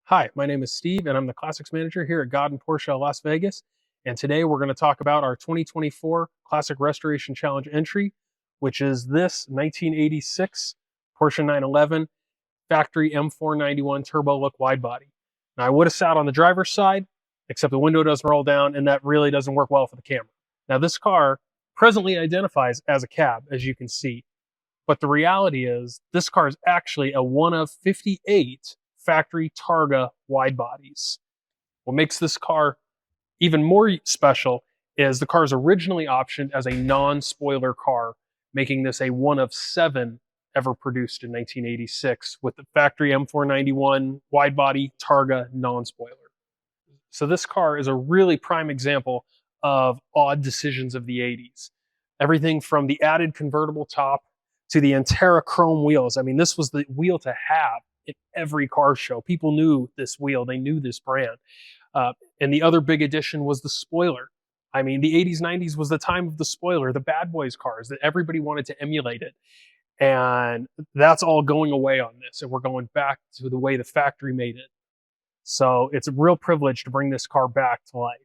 Hi, my name is Steve, and I'm the Classics Manager here at Gaudin Porsche Las Vegas. And today we're going to talk about our 2024 Classic Restoration Challenge entry, which is this 1986 Porsche 911 factory M491 turbo look wide body. Now, I would have sat on the driver's side, except the window doesn't roll down, and that really doesn't work well for the camera. Now, this car presently identifies as a cab, as you can see. But the reality is, this car is actually a one of 58 factory Targa wide bodies. What makes this car even more special is the car is originally optioned as a non-spoiler car, making this a one of 7 ever produced in 1986 with the factory M491 wide body Targa non-spoiler. So this car is a really prime example of odd decisions of the 80s. Everything from the added convertible top to the Antara chrome wheels. I mean, this was the wheel to have in every car show. People knew this wheel, they knew this brand. And the other big addition was the spoiler. I mean, the 80s, 90s was the time of the spoiler, the bad boys cars that everybody wanted to emulate it. And that's all going away on this. And we're going back to the way the factory made it. So it's a real privilege to bring this car back to life.